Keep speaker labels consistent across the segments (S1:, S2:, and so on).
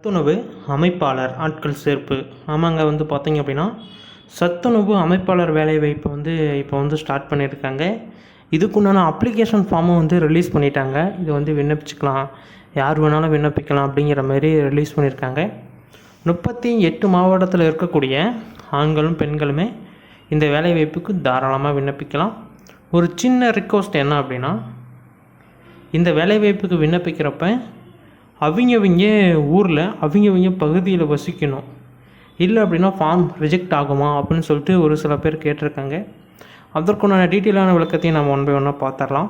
S1: சத்துணவு அமைப்பாளர் ஆட்கள் சேர்ப்பு. ஆமாங்க, பார்த்தீங்க அப்படின்னா சத்துணவு அமைப்பாளர் வேலைவாய்ப்பு இப்போ ஸ்டார்ட் பண்ணியிருக்காங்க. இதுக்குண்டான அப்ளிகேஷன் ஃபார்மும் ரிலீஸ் பண்ணிட்டாங்க. இது விண்ணப்பிச்சுக்கலாம், யார் வேணாலும் விண்ணப்பிக்கலாம் அப்படிங்கிற மாதிரி ரிலீஸ் பண்ணியிருக்காங்க. 38 மாவட்டத்தில் இருக்கக்கூடிய ஆண்களும் பெண்களுமே இந்த வேலைவாய்ப்புக்கு தாராளமாக விண்ணப்பிக்கலாம். ஒரு சின்ன ரிக்வஸ்ட் என்ன அப்படின்னா, இந்த வேலைவாய்ப்புக்கு விண்ணப்பிக்கிறப்ப அவங்க ஊரில் அவங்க பகுதியில் வசிக்கணும். இல்லை அப்படின்னா ஃபார்ம் ரிஜெக்ட் ஆகுமா அப்படின்னு சொல்லிட்டு ஒரு சில பேர் கேட்டிருக்காங்க. அதற்குண்டான டீட்டெயிலான விளக்கத்தையும் நம்ம ஒன் பை ஒன்னாக பார்த்துடலாம்.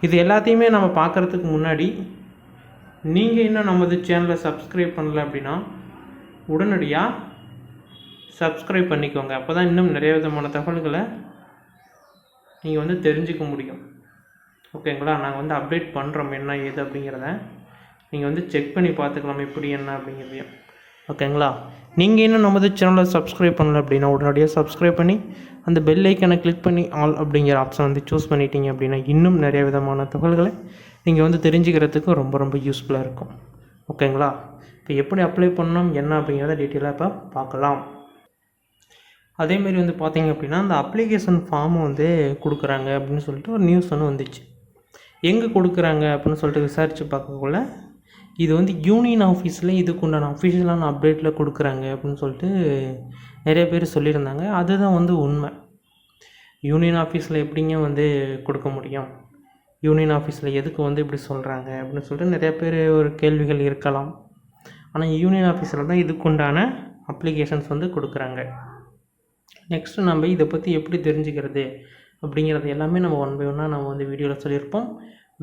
S1: இது எல்லாத்தையுமே நம்ம பார்க்குறதுக்கு முன்னாடி நீங்கள் இன்னும் நமது சேனலை சப்ஸ்கிரைப் பண்ணல அப்படின்னா உடனடியாக சப்ஸ்கிரைப் பண்ணிக்கோங்க. அப்போ தான் இன்னும் நிறைய விதமான தகவல்களை நீங்கள் தெரிஞ்சுக்க முடியும். ஓகேங்களா? நாங்கள் அப்டேட் பண்ணுறோம் என்ன ஏது அப்படிங்கிறத நீங்கள் செக் பண்ணி பார்த்துக்கலாம் எப்படி என்ன அப்படிங்கிறதையும். ஓகேங்களா? நீங்கள் இன்னும் நமது சேனலை சப்ஸ்கிரைப் பண்ணல அப்படின்னா உடனடியாக சப்ஸ்கிரைப் பண்ணி அந்த பெல் ஐக்கனை கிளிக் பண்ணி ஆல் அப்படிங்கிற ஆப்ஷன் சூஸ் பண்ணிட்டீங்க அப்படின்னா இன்னும் நிறைய விதமான தகவல்களை நீங்கள் தெரிஞ்சுக்கிறதுக்கு ரொம்ப ரொம்ப யூஸ்ஃபுல்லாக இருக்கும். ஓகேங்களா? இப்போ எப்படி அப்ளை பண்ணணும் என்ன அப்படிங்கிறத டீட்டெயிலாக இப்போ பார்க்கலாம். அதேமாரி பார்த்தீங்க அப்படின்னா அந்த அப்ளிகேஷன் ஃபார்மை கொடுக்குறாங்க அப்படின்னு சொல்லிட்டு ஒரு நியூஸ் வந்துச்சு. எங்கே கொடுக்குறாங்க அப்படின்னு சொல்லிட்டு விசாரித்து பார்க்கக்குள்ள இது யூனியன் ஆஃபீஸில் இதுக்குண்டான அஃபிஷியலான அப்டேட்டில் கொடுக்குறாங்க அப்படின்னு சொல்லிட்டு நிறைய பேர் சொல்லியிருந்தாங்க. அதுதான் உண்மை. யூனியன் ஆஃபீஸில் எப்படிங்க கொடுக்க முடியும்? யூனியன் ஆஃபீஸில் எதுக்கு இப்படி சொல்கிறாங்க அப்படின்னு சொல்லிட்டு நிறைய பேர் ஒரு கேள்விகள் இருக்கலாம். ஆனால் யூனியன் ஆஃபீஸில் தான் இதுக்குண்டான அப்ளிகேஷன்ஸ் கொடுக்குறாங்க. நெக்ஸ்ட்டு நம்ம இதை பற்றி எப்படி தெரிஞ்சுக்கிறது அப்படிங்கிறது எல்லாமே நம்ம ஒன் பை ஒன்னாக நம்ம வீடியோவில் சொல்லியிருப்போம்.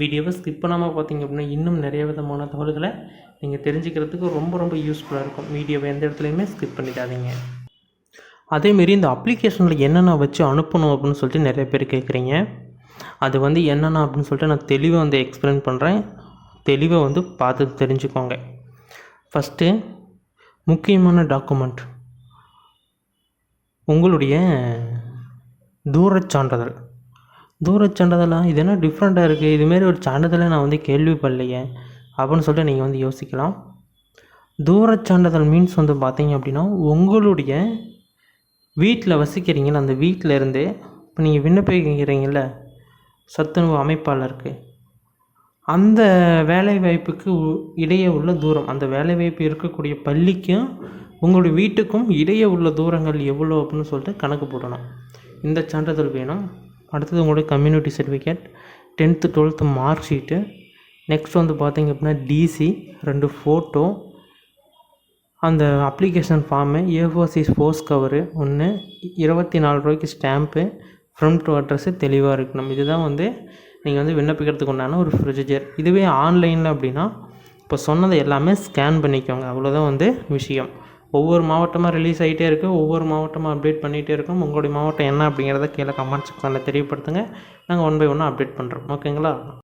S1: வீடியோவை ஸ்கிப் பண்ணாமல் பார்த்தீங்க அப்படின்னா இன்னும் நிறைய விதமான தகவல்களை நீங்கள் தெரிஞ்சுக்கிறதுக்கு ரொம்ப ரொம்ப யூஸ்ஃபுல்லாக இருக்கும். வீடியோவை எந்த இடத்துலையுமே ஸ்கிப் பண்ணிடாதீங்க. அதேமாரி இந்த அப்ளிகேஷனில் என்னென்ன வச்சு அனுப்பணும் அப்படின்னு சொல்லிட்டு நிறைய பேர் கேட்குறீங்க. அது என்னென்ன அப்படின்னு சொல்லிட்டு நான் தெளிவாக எக்ஸ்பிளைன் பண்ணுறேன். தெளிவாக பார்த்து தெரிஞ்சுக்கோங்க. ஃபஸ்ட்டு முக்கியமான டாக்குமெண்ட் உங்களுடைய தூரச் சான்றிதழ். தூரச்சான்றிதழாக இது என்ன டிஃப்ரெண்ட்டாக இருக்குது, இதுமாரி ஒரு சான்றிதழை நான் கேள்விப்படலையே அப்படின்னு சொல்லிட்டு நீங்கள் யோசிக்கலாம். தூரச்சான்றிதழ் மீன்ஸ் பார்த்தீங்க அப்படின்னா உங்களுடைய வீட்டில் வசிக்கிறீங்களா, அந்த வீட்டில் இருந்து இப்போ நீங்கள் விண்ணப்பிக்கிறீங்கள சத்துணவு அமைப்பாளருக்கு, அந்த வேலைவாய்ப்புக்கு இடையே உள்ள தூரம், அந்த வேலைவாய்ப்பு இருக்கக்கூடிய பள்ளிக்கும் உங்களுடைய வீட்டுக்கும் இடையே உள்ள தூரங்கள் எவ்வளோ அப்படின்னு சொல்லிட்டு கணக்கு போடணும். இந்த சான்றிதழ் வேணும். அடுத்தது உங்களுடைய community certificate, 10th 12th mark sheet. Next பார்த்தீங்க அப்படின்னா டிசி, 2 ஃபோட்டோ, அந்த application form, A4 size post cover 1, 24 ரூபாய்க்கு ஸ்டாம்ப்பு, ஃப்ரம் டு அட்ரஸ்ஸு தெளிவாக இருக்கணும். இதுதான் நீங்கள் விண்ணப்பிக்கிறதுக்கு உண்டான ஒரு ப்ரொசீஜர். இதுவே ஆன்லைனில் அப்படின்னா இப்போ சொன்னதை எல்லாமே ஸ்கேன் பண்ணிக்கோங்க. அவ்வளோதான் விஷயம். ஒவ்வொரு மாவட்டமாக ரிலீஸ் ஆகிட்டே இருக்குது, ஒவ்வொரு மாவட்டமாக அப்டேட் பண்ணிகிட்டே இருக்கோம். உங்களுடைய மாவட்டம் என்ன அப்படிங்கிறத கீழே கமெண்ட் செக்ஷனில் தெரியப்படுத்துங்க. நாங்கள் ஒன் பை ஒன்னாக அப்டேட் பண்ணுறோம். ஓகேங்களா?